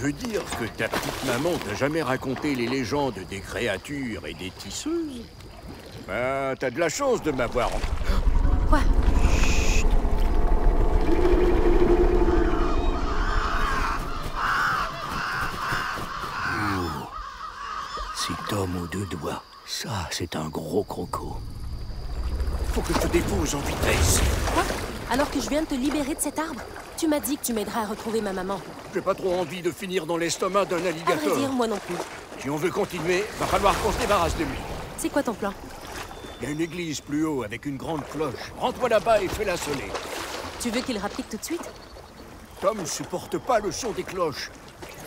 veux dire que ta petite maman t'a jamais raconté les légendes des créatures et des tisseuses? Bah, t'as de la chance de m'avoir... Quoi? Chut. Cet homme aux deux doigts, ça, c'est un gros croco. Faut que je te dépose en vitesse. Quoi? Alors que je viens de te libérer de cet arbre? Tu m'as dit que tu m'aiderais à retrouver ma maman. J'ai pas trop envie de finir dans l'estomac d'un À vrai alligator. dire, moi non plus. Si on veut continuer, va falloir qu'on se débarrasse de lui. C'est quoi ton plan? Il y a une église plus haut avec une grande cloche. Rentre-toi là-bas et fais-la sonner. Tu veux qu'il rapplique tout de suite? Tom supporte pas le son des cloches.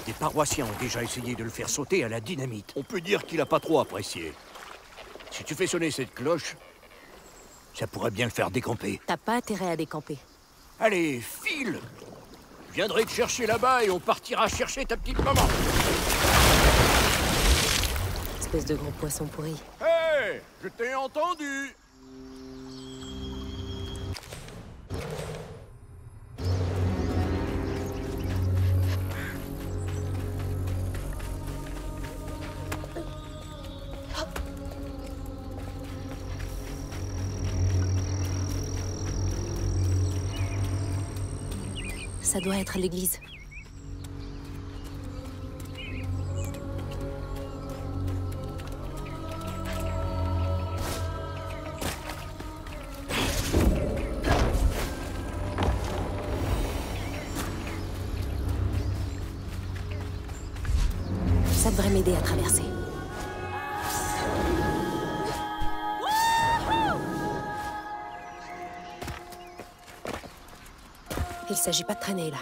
Des paroissiens ont déjà essayé de le faire sauter à la dynamite. On peut dire qu'il a pas trop apprécié. Si tu fais sonner cette cloche, ça pourrait bien le faire décamper. T'as pas intérêt à décamper. Allez, file! Je viendrai te chercher là-bas et on partira chercher ta petite maman. Espèce de gros poisson pourri. Hé! Je t'ai entendu! Ça doit être l'église. Ça devrait m'aider à traverser. Il s'agit pas de traîner, là.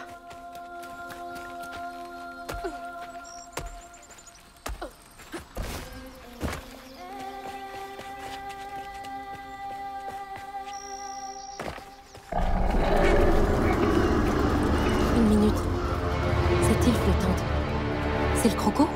Une minute. Cette île flottante, c'est le croco?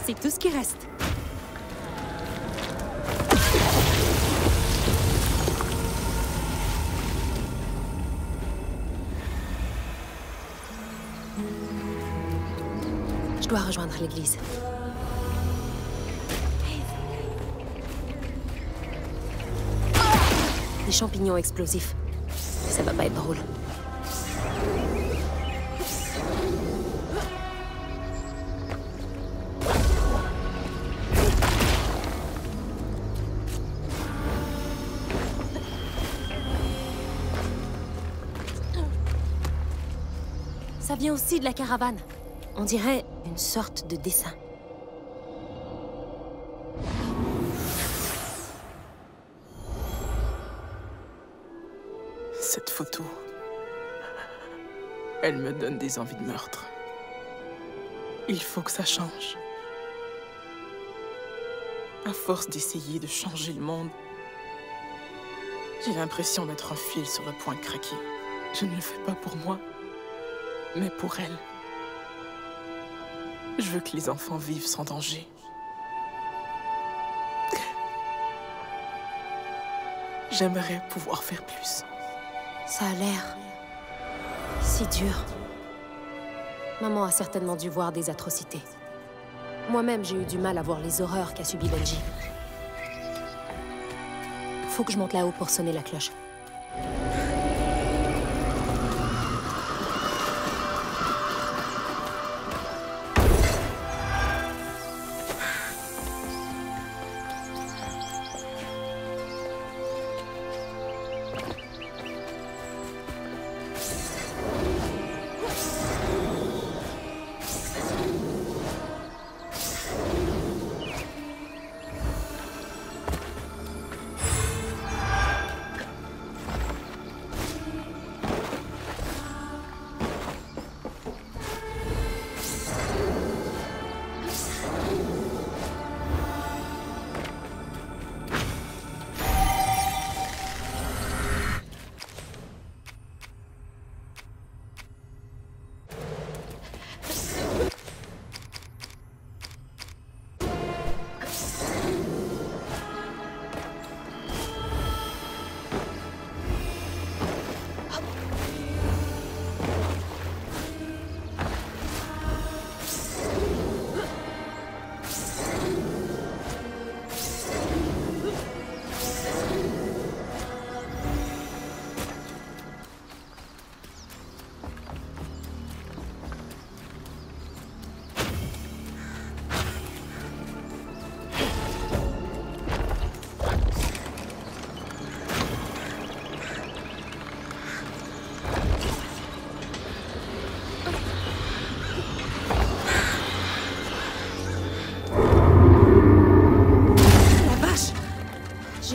C'est tout ce qui reste. Je dois rejoindre l'église. Des champignons explosifs. Ça va pas être drôle. Ça vient aussi de la caravane. On dirait une sorte de dessin. Cette photo, elle me donne des envies de meurtre. Il faut que ça change. À force d'essayer de changer le monde, j'ai l'impression d'être un fil sur le point de craquer. Je ne le fais pas pour moi, mais pour elle. Je veux que les enfants vivent sans danger. J'aimerais pouvoir faire plus. Ça a l'air si dur. Maman a certainement dû voir des atrocités. Moi-même, j'ai eu du mal à voir les horreurs qu'a subi Benji. Faut que je monte là-haut pour sonner la cloche.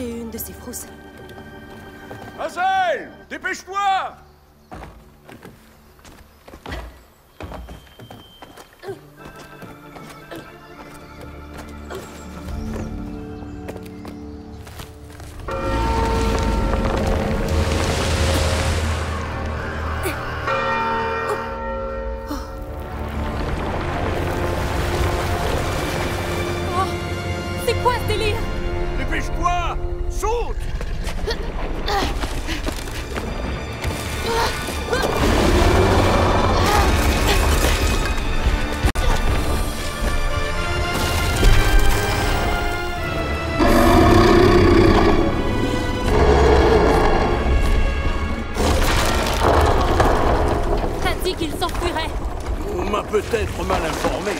J'ai eu une de ces frousses. Azel, dépêche-toi! C'est quoi ce délire? Dépêche-toi! Saute! T'as dit qu'il s'enfuirait. On m'a peut-être mal informé.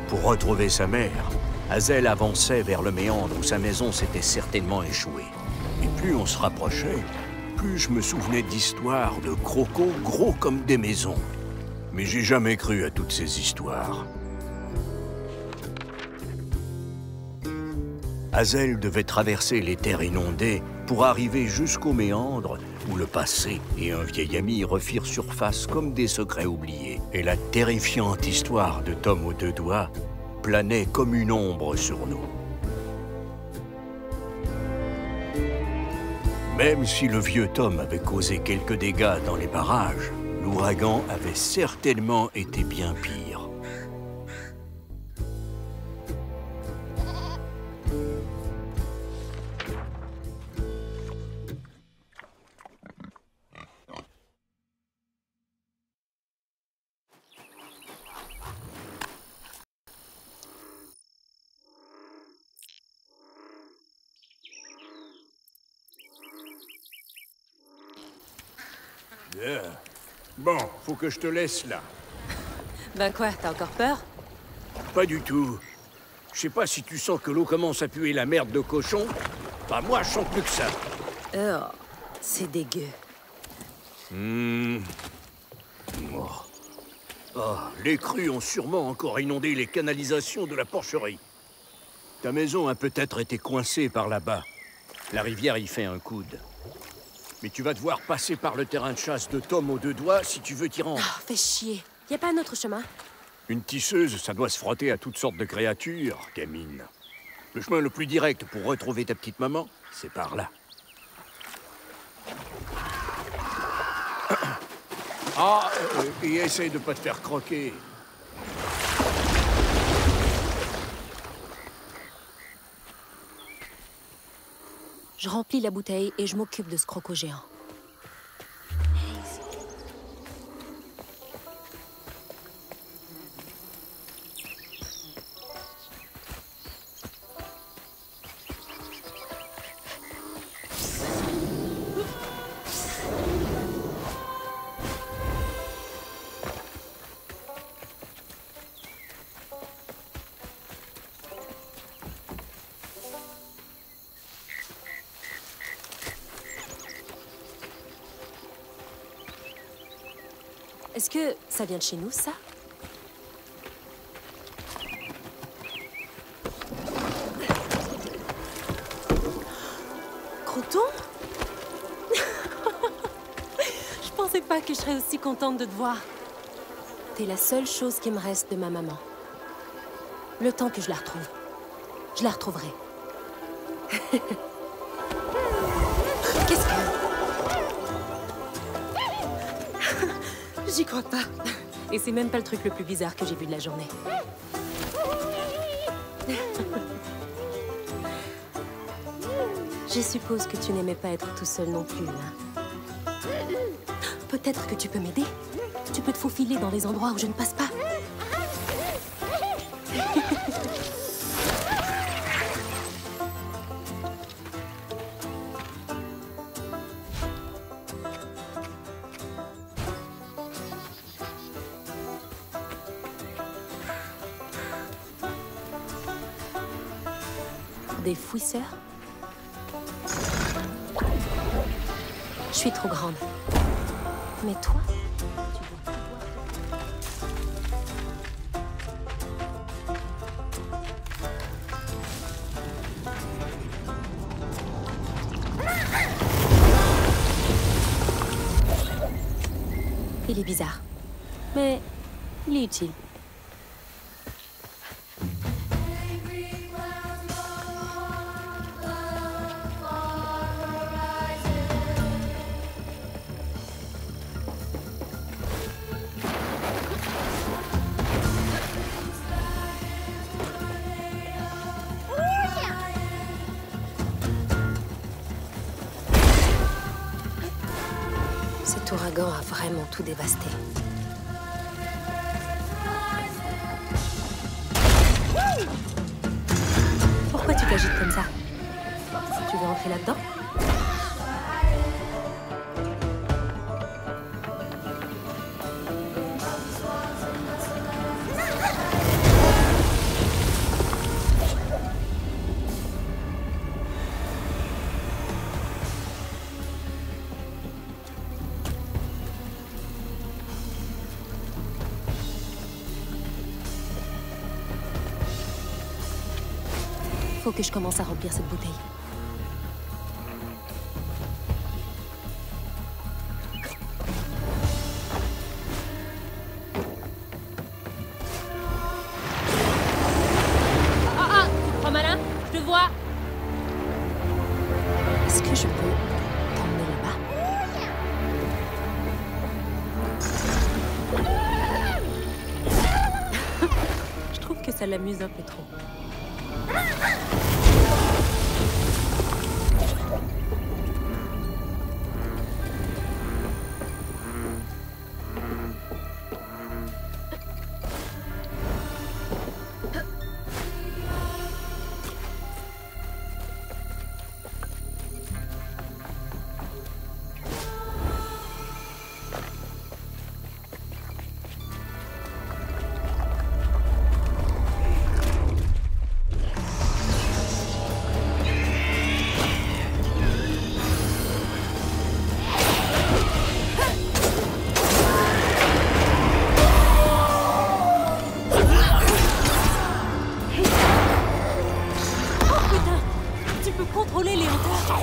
Pour retrouver sa mère, Azel avançait vers le méandre où sa maison s'était certainement échouée. Et plus on se rapprochait, plus je me souvenais d'histoires de crocos gros comme des maisons. Mais j'ai jamais cru à toutes ces histoires. Azel devait traverser les terres inondées pour arriver jusqu'au méandre où le passé et un vieil ami refirent surface comme des secrets oubliés. Et la terrifiante histoire de Tom aux deux doigts planait comme une ombre sur nous. Même si le vieux Tom avait causé quelques dégâts dans les barrages, l'ouragan avait certainement été bien pire. Bien. Bon, faut que je te laisse là. Ben quoi, t'as encore peur? Pas du tout. Je sais pas si tu sens que l'eau commence à puer la merde de cochon. Bah moi, je sens plus que ça. Oh, c'est dégueu. Oh. Oh, les crues ont sûrement encore inondé les canalisations de la porcherie. Ta maison a peut-être été coincée par là-bas. La rivière y fait un coude. Mais tu vas devoir passer par le terrain de chasse de Tom aux deux doigts si tu veux t'y rendre. Oh, fais chier. Y a pas un autre chemin? Une tisseuse, ça doit se frotter à toutes sortes de créatures, gamine. Le chemin le plus direct pour retrouver ta petite maman, c'est par là. Ah, et essaye de pas te faire croquer. Je remplis la bouteille et je m'occupe de ce croco géant. Est-ce que ça vient de chez nous, ça? Croton? Je pensais pas que je serais aussi contente de te voir. T'es la seule chose qui me reste de ma maman. Le temps que je la retrouve, je la retrouverai. Qu'est-ce que... J'y crois pas. Et c'est même pas le truc le plus bizarre que j'ai vu de la journée. Je suppose que tu n'aimais pas être tout seul non plus, hein. Peut-être que tu peux m'aider. Tu peux te faufiler dans les endroits où je ne passe pas. Des fouisseurs? Je suis trop grande. Mais toi, tu dois... est bizarre. Mais il est utile. Cet ouragan a vraiment tout dévasté. Pourquoi tu t'agites comme ça? Tu veux entrer là-dedans? Faut que je commence à remplir cette bouteille. Ah, tu te crois malin? Je te vois. Est-ce que je peux t'emmener là-bas? Je trouve que ça l'amuse un peu trop. Contrôler les hauteurs.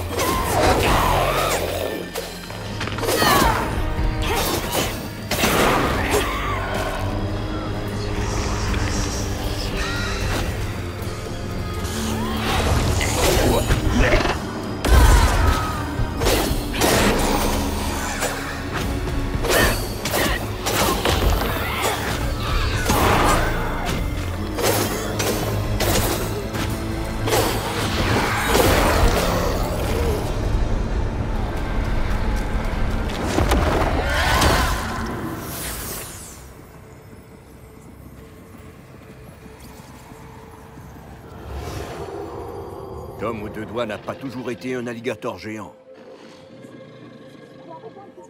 Tom aux deux doigts n'a pas toujours été un alligator géant.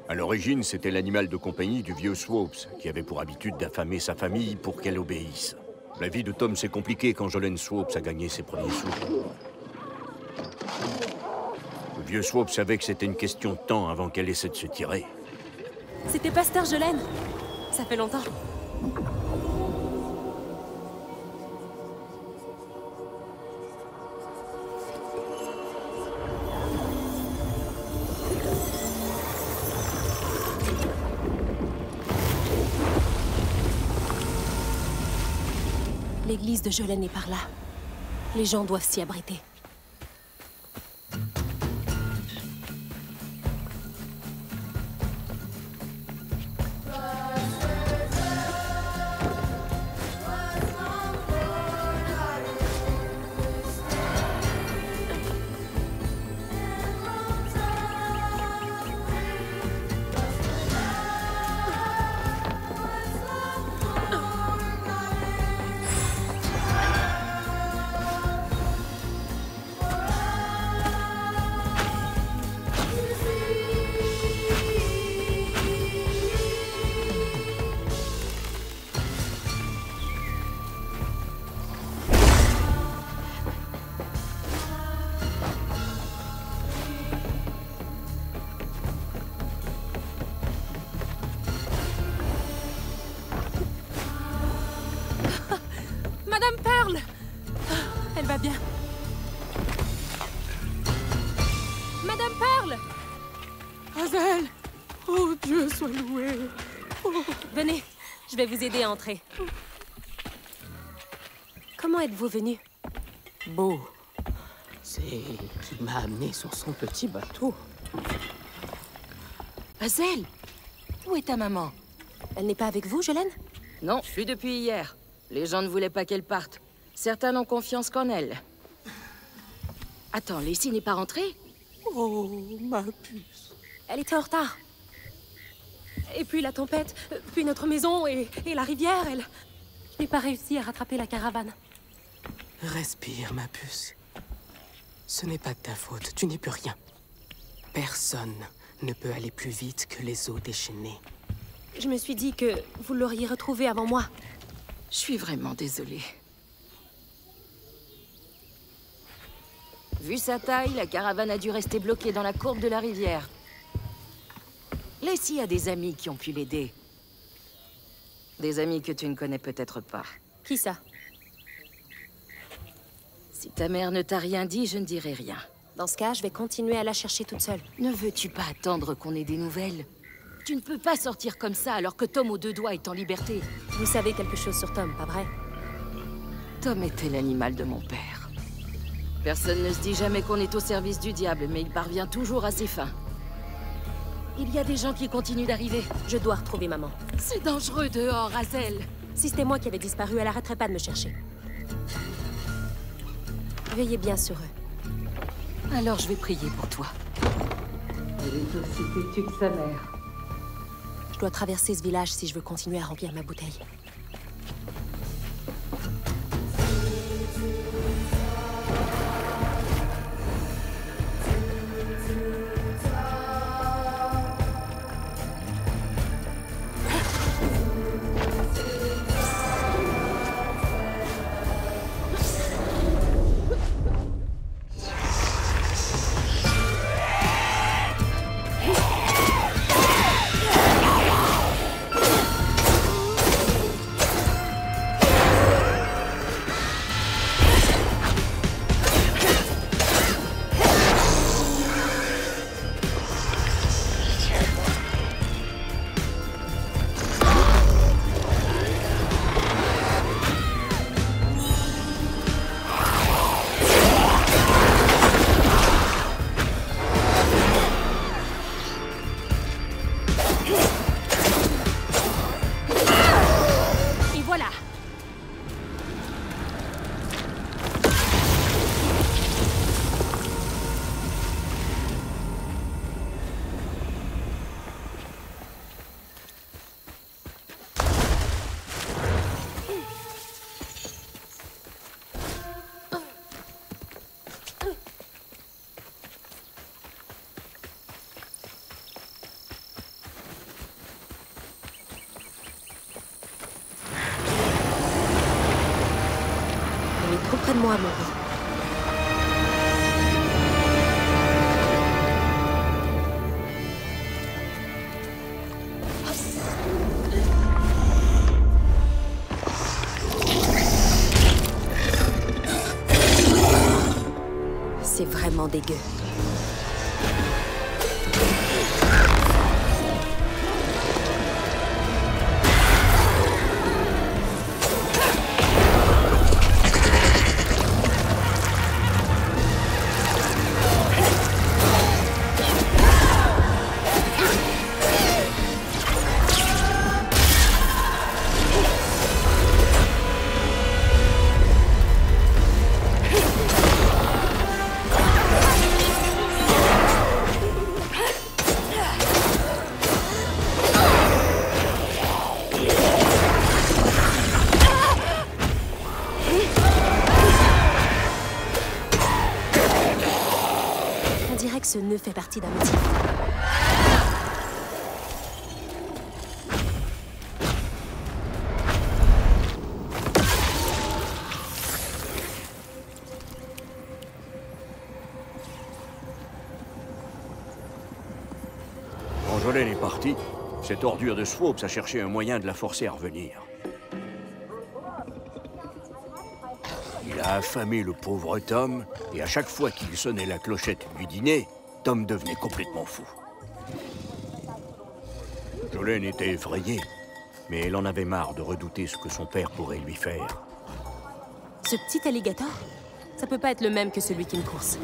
À l'origine, c'était l'animal de compagnie du vieux Swoopes, qui avait pour habitude d'affamer sa famille pour qu'elle obéisse. La vie de Tom s'est compliquée quand Jolene Swoopes a gagné ses premiers sous. Le vieux Swoopes savait que c'était une question de temps avant qu'elle essaie de se tirer. C'était Pasteur Jolene. Ça fait longtemps. L'église de Jolene est par là. Les gens doivent s'y abriter. Madame Pearl! Elle va bien. Madame Pearl! Hazel! Oh Dieu soit loué! Venez, je vais vous aider à entrer. Comment êtes-vous venu? Beau, c'est qui m'a amené sur son petit bateau. Hazel, où est ta maman? Elle n'est pas avec vous, Jolene? Non, plus depuis hier. Les gens ne voulaient pas qu'elle parte. Certains n'ont confiance qu'en elle. Attends, Lacey n'est pas rentrée? Oh, ma puce. Elle était en retard. Et puis la tempête, puis notre maison et la rivière, Je n'ai pas réussi à rattraper la caravane. Respire, ma puce. Ce n'est pas de ta faute, tu n'y peux rien. Personne ne peut aller plus vite que les eaux déchaînées. Je me suis dit que vous l'auriez retrouvée avant moi. Je suis vraiment désolée. Vu sa taille, la caravane a dû rester bloquée dans la courbe de la rivière. Lacey a des amis qui ont pu l'aider. Des amis que tu ne connais peut-être pas. Qui ça? Si ta mère ne t'a rien dit, je ne dirai rien. Dans ce cas, je vais continuer à la chercher toute seule. Ne veux-tu pas attendre qu'on ait des nouvelles? Tu ne peux pas sortir comme ça alors que Tom aux deux doigts est en liberté. Vous savez quelque chose sur Tom, pas vrai? Tom était l'animal de mon père. Personne ne se dit jamais qu'on est au service du diable, mais il parvient toujours à ses fins. Il y a des gens qui continuent d'arriver. Je dois retrouver maman. C'est dangereux dehors, Hazel. Si c'était moi qui avais disparu, elle arrêterait pas de me chercher. Veillez bien sur eux. Alors je vais prier pour toi. Elle est aussi têtue que sa mère. Je dois traverser ce village si je veux continuer à remplir ma bouteille. Trop près de moi, mon gars. C'est vraiment dégueu. Ce nœud fait partie d'un motif. Quand Jolene est partie, cette ordure de Swopes a cherché un moyen de la forcer à revenir. Il a affamé le pauvre Tom, et à chaque fois qu'il sonnait la clochette du dîner, Tom devenait complètement fou. Jolene était effrayée, Mais elle en avait marre de redouter ce que son père pourrait lui faire. Ce petit alligator? Ça peut pas être le même que celui qui me course.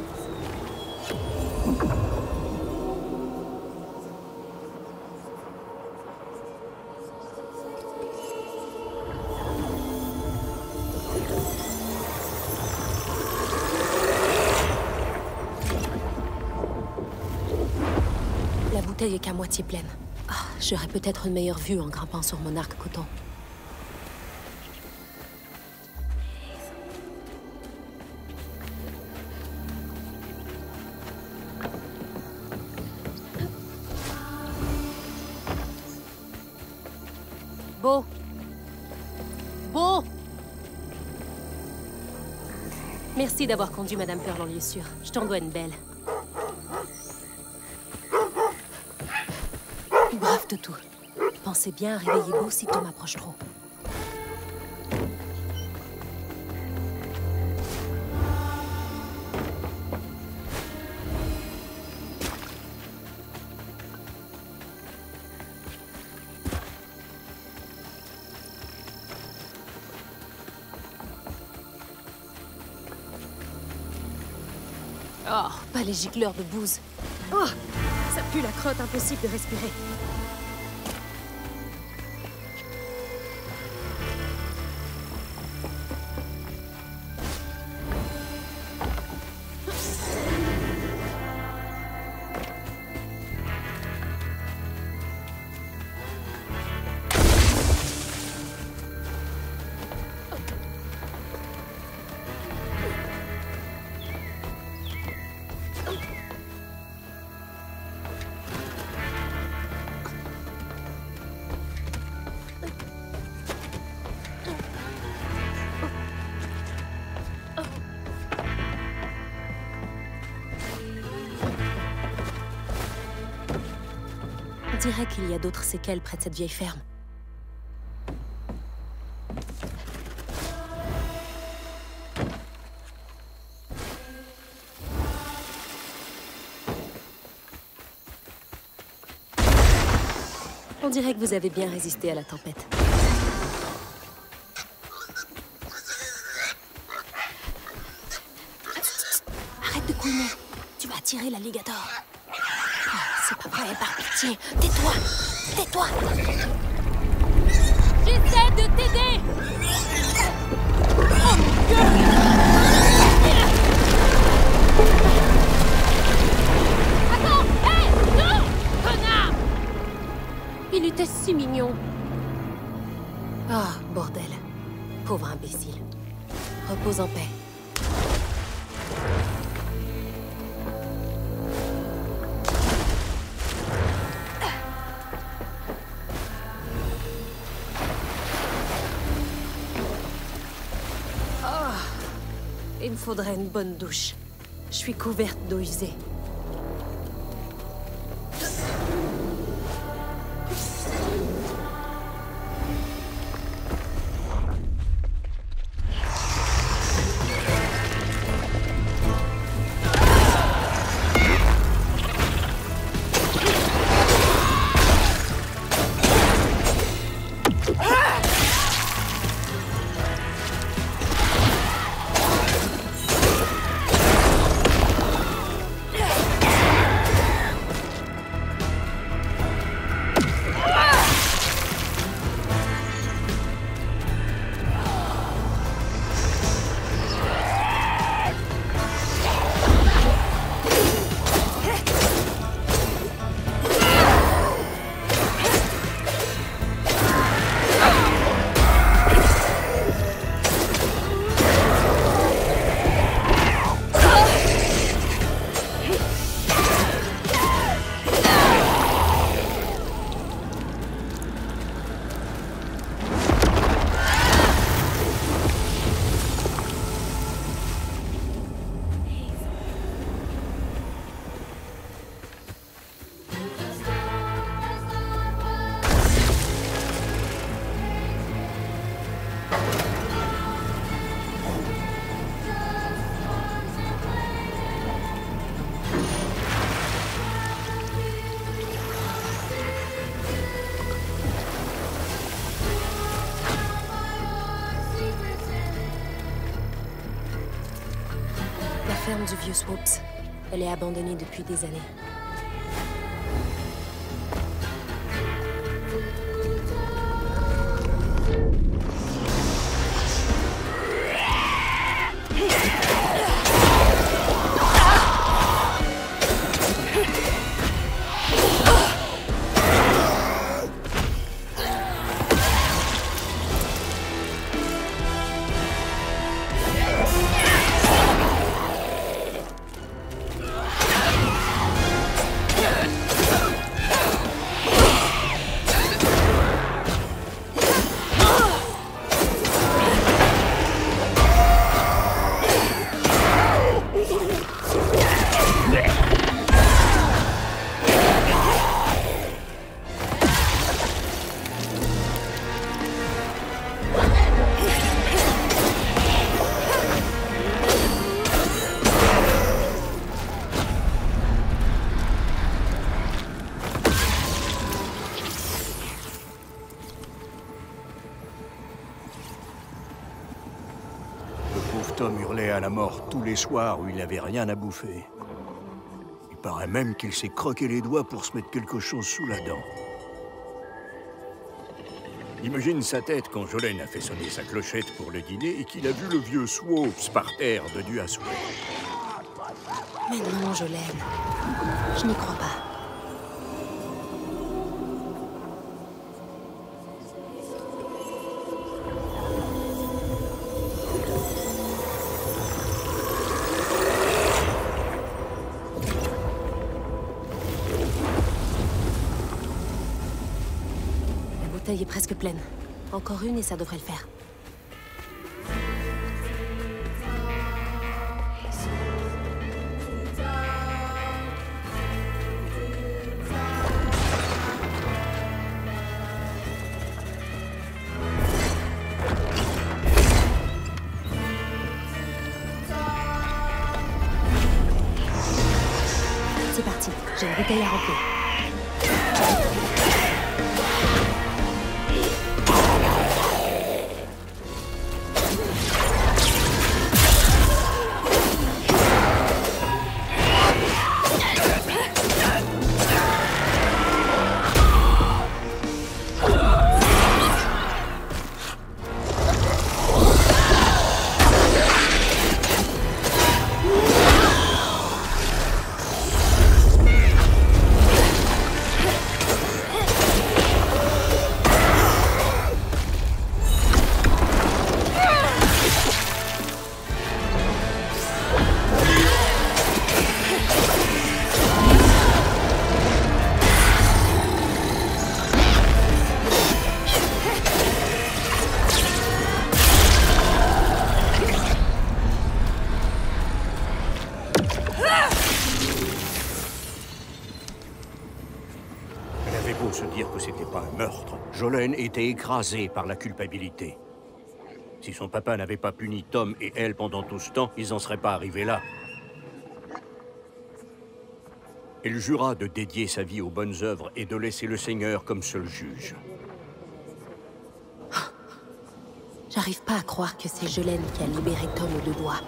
La bouteille est qu'à moitié pleine. Ah, j'aurais peut-être une meilleure vue en grimpant sur mon arc coton. Beau. Beau. Merci d'avoir conduit Madame Pearl en lieu sûr. Je t'en dois une belle. Brave Toutou. Pensez bien à réveiller Beau si Tom approche trop. Oh, pas les gicleurs de bouse. Oh, ça pue la crotte, impossible de respirer. On dirait qu'il y a d'autres séquelles près de cette vieille ferme. On dirait que vous avez bien résisté à la tempête. Arrête de couiner. Tu vas attirer l'alligator. C'est pas vrai, par pitié. Tais-toi. Tais-toi. J'essaie de t'aider. Oh mon Dieu. Attends. Hé, non, connard. Il était si mignon. Ah, bordel. Pauvre imbécile. Repose en paix. Il me faudrait une bonne douche. Je suis couverte d'eau usée. ferme du vieux Swoops. Elle est abandonnée depuis des années. Tom hurlait à la mort tous les soirs où il n'avait rien à bouffer. Il paraît même qu'il s'est croqué les doigts pour se mettre quelque chose sous la dent. Imagine sa tête quand Jolene a fait sonner sa clochette pour le dîner et qu'il a vu le vieux Swoops par terre de Dieu à souhait. Mais non, Jolene. Je n'y crois pas. La bouteille est presque pleine. Encore une et ça devrait le faire. C'est parti, j'ai une bouteille à remplir. Se dire que c'était pas un meurtre. Jolene était écrasée par la culpabilité. Si son papa n'avait pas puni Tom et elle pendant tout ce temps, ils n'en seraient pas arrivés là. Elle jura de dédier sa vie aux bonnes œuvres et de laisser le Seigneur comme seul juge. J'arrive pas à croire que c'est Jolene qui a libéré Tom aux deux doigts.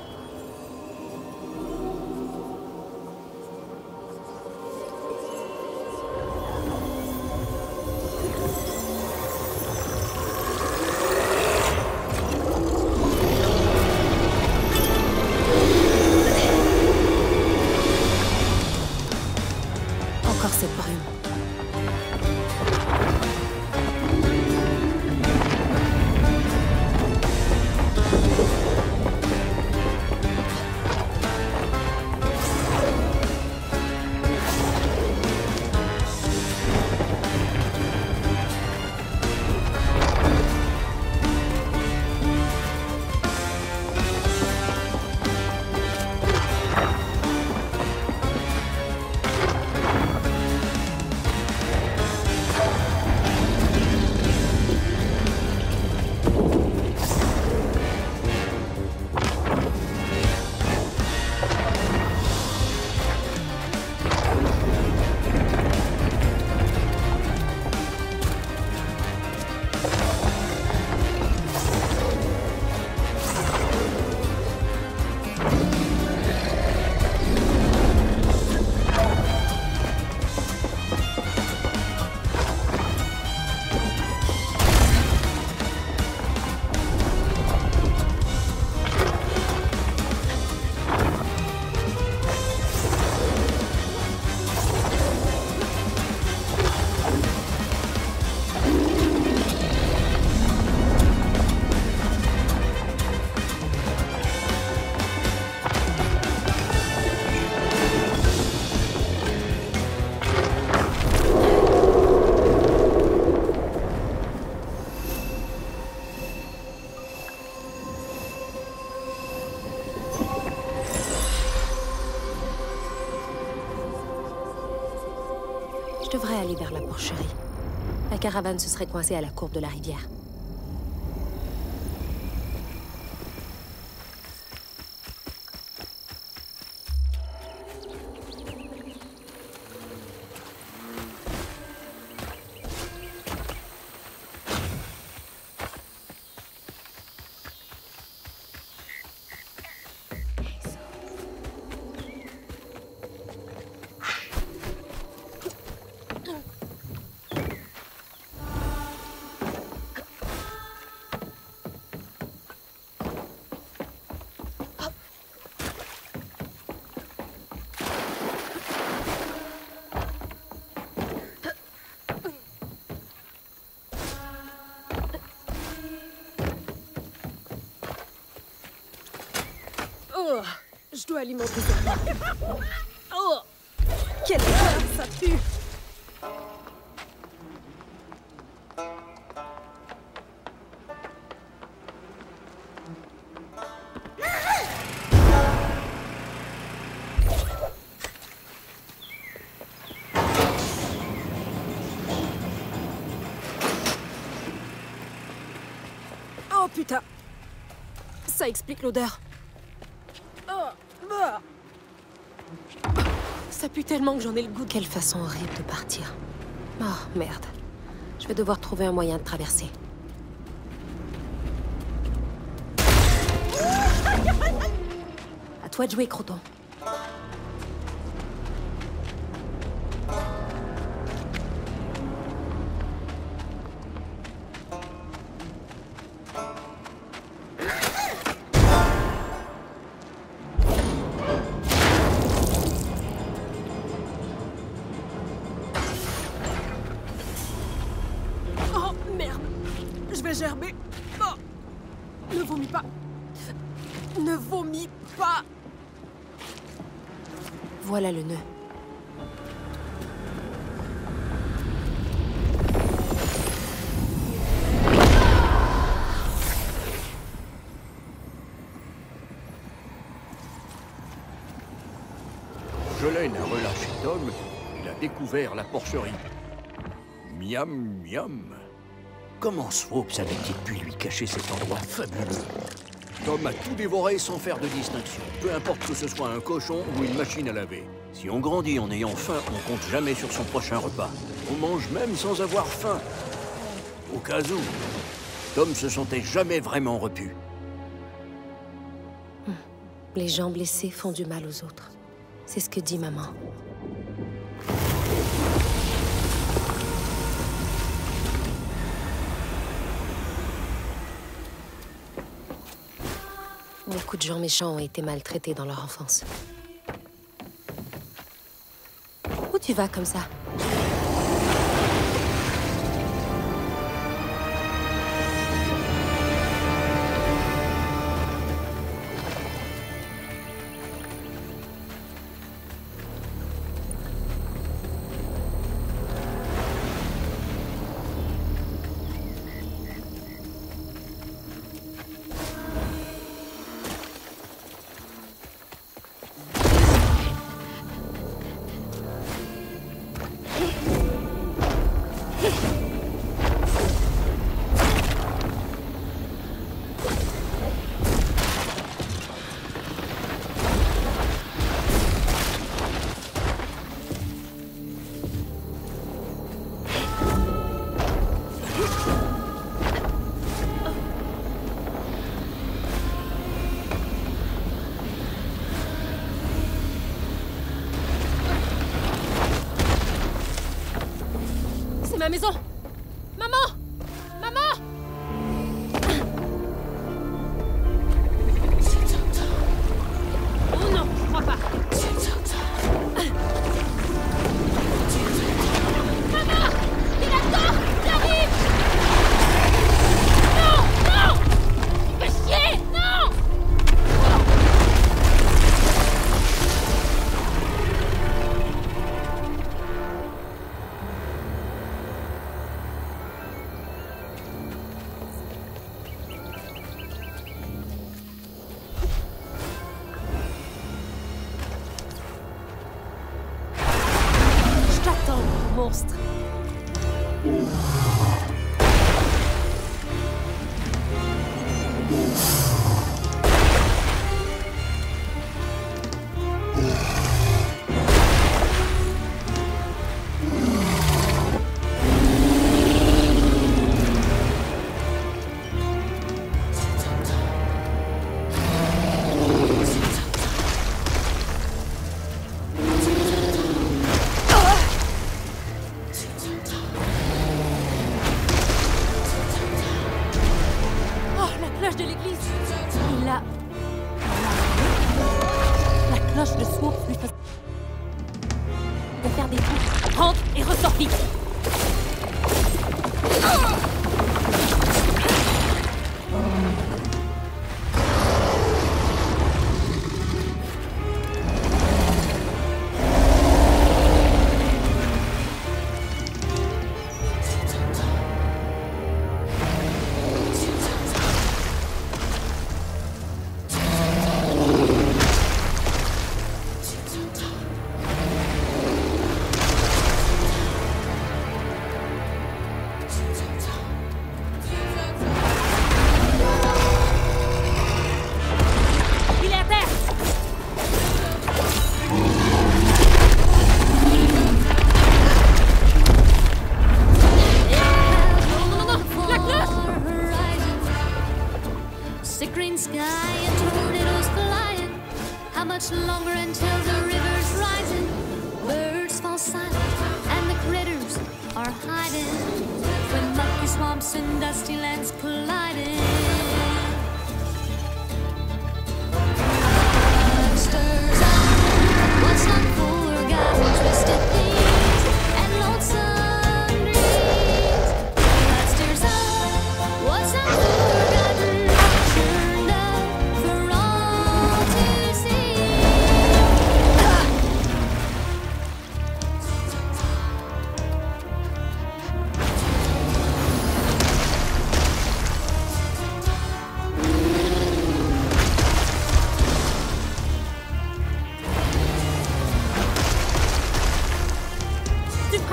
Encore cette brume. devrais aller vers la porcherie. La caravane se serait coincée à la courbe de la rivière. Oh, je dois alimenter cette barbe. Oh, quelle odeur, ça pue. Oh putain, ça explique l'odeur. Ça pue tellement que j'en ai le goût. Quelle façon horrible de partir. Oh, merde. Je vais devoir trouver un moyen de traverser. À toi de jouer, Croton. Gerber. Oh. Ne vomis pas. Ne vomis pas. Voilà le nœud. Jolaine a relâché Tom. Il a découvert la porcherie. Miam, miam. Comment Swoopes avait-il pu lui cacher cet endroit fabuleux? Tom a tout dévoré sans faire de distinction. Peu importe que ce soit un cochon ou une machine à laver. Si on grandit en ayant faim, on compte jamais sur son prochain repas. On mange même sans avoir faim. Au cas où, Tom se sentait jamais vraiment repu. Les gens blessés font du mal aux autres. C'est ce que dit maman. Beaucoup de gens méchants ont été maltraités dans leur enfance. Où tu vas comme ça? Ma maison! Maman! Maman! Oh non, je crois pas. Maman! Il attend! J'arrive! Non! Non! Fais chier! Non! monstre.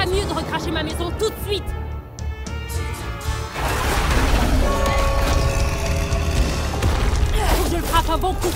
Mieux de recracher ma maison tout de suite. Faut que je le frappe un bon coup.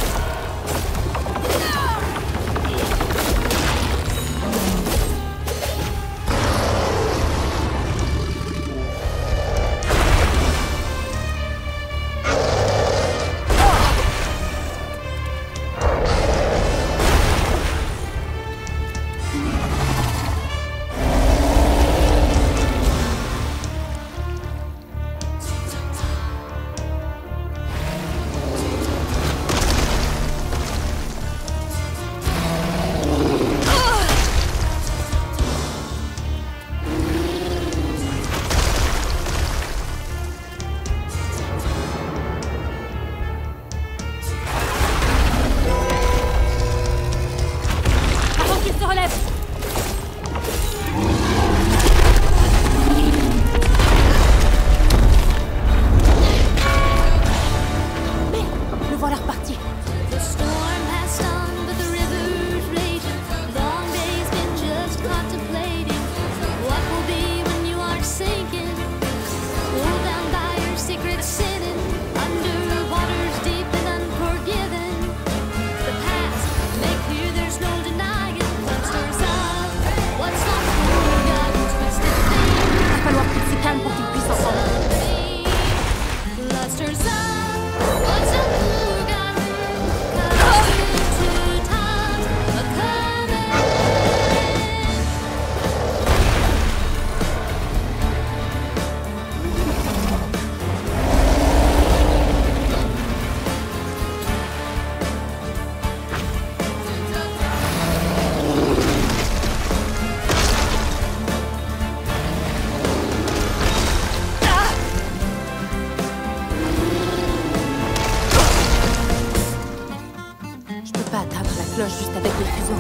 Juste avec le fuseau.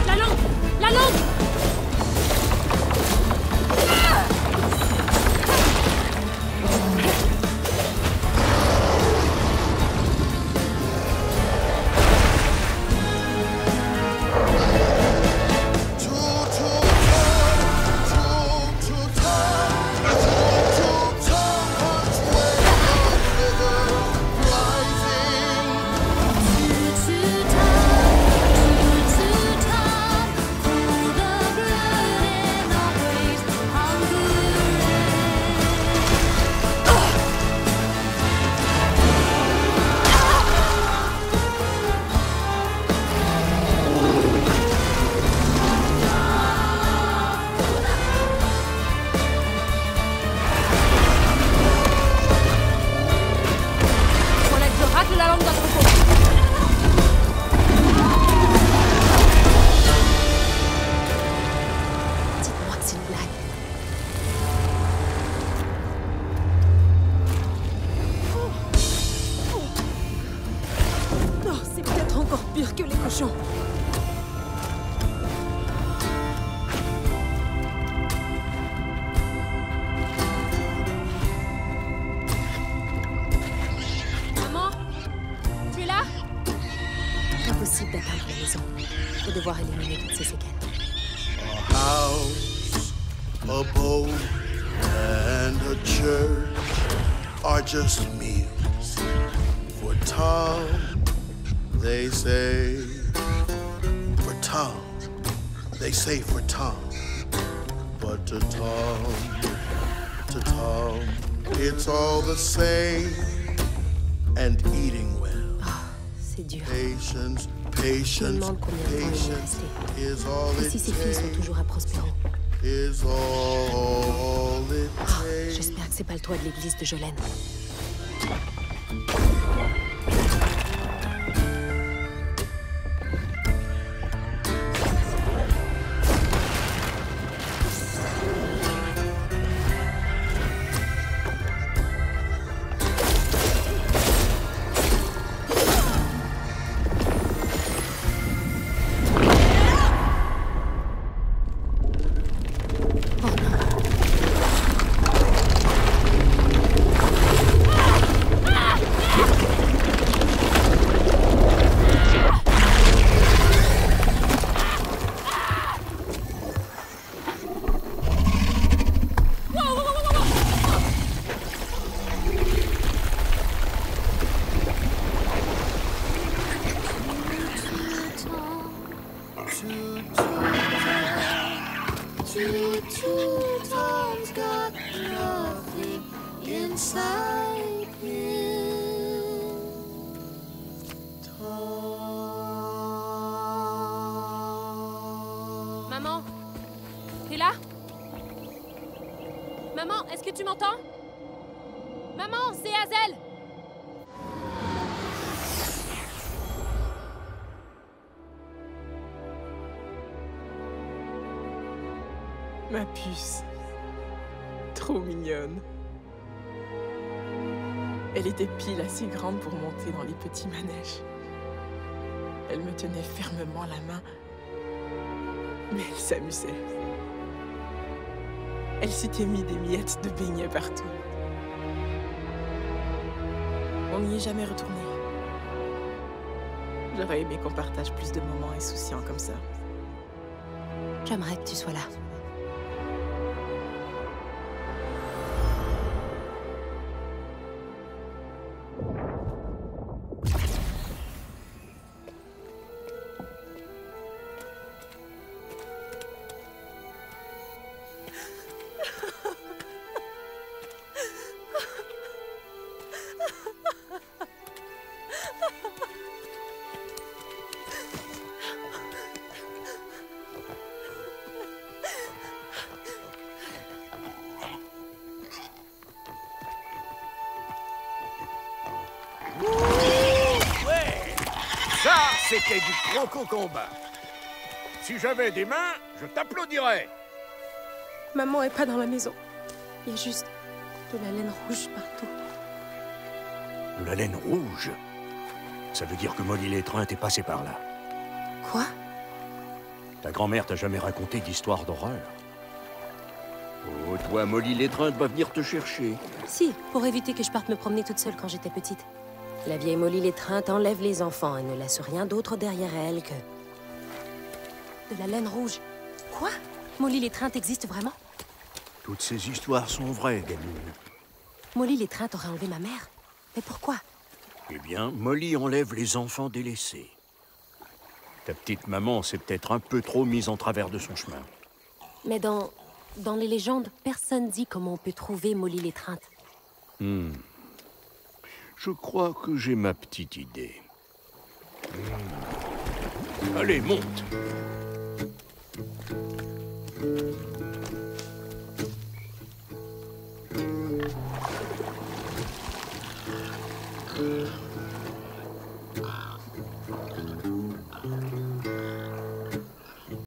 La lampe! La lampe! vais devoir éliminer toutes ces séquelles. A house, a boat, and a church are just meals for Tom, they say. For Tom, they say for Tom. But to Tom, it's all the same. And eating well. C'est dur. Patience, Je me demande combien de temps il va rester. Et si ces filles sont toujours à Prospero. J'espère que c'est pas le toit de l'église de Jolene. Maman? T'es là? Maman, est-ce que tu m'entends? Maman, c'est Hazel! Ma puce. Trop mignonne. Elle était pile assez grande pour monter dans les petits manèges. Elle me tenait fermement la main, mais elle s'amusait. Elle s'était mis des miettes de beignets partout. On n'y est jamais retourné. J'aurais aimé qu'on partage plus de moments insouciants comme ça. J'aimerais que tu sois là. C'était du croco-combat. Si j'avais des mains, je t'applaudirais. Maman est pas dans la maison. Il y a juste de la laine rouge partout. De la laine rouge? Ça veut dire que Molly l'étreinte est passée par là. Quoi? Ta grand-mère t'a jamais raconté d'histoire d'horreur? Oh, toi, Molly l'étreinte va venir te chercher. Si, pour éviter que je parte me promener toute seule quand j'étais petite. La vieille Molly l'étreinte enlève les enfants et ne laisse rien d'autre derrière elle que... de la laine rouge. Quoi? Molly l'étreinte existe vraiment? Toutes ces histoires sont vraies, gamine. Molly l'étreinte aurait enlevé ma mère? Mais pourquoi? Eh bien, Molly enlève les enfants délaissés. Ta petite maman s'est peut-être un peu trop mise en travers de son chemin. Mais dans les légendes, personne dit comment on peut trouver Molly l'étreinte. Je crois que j'ai ma petite idée. Allez, monte!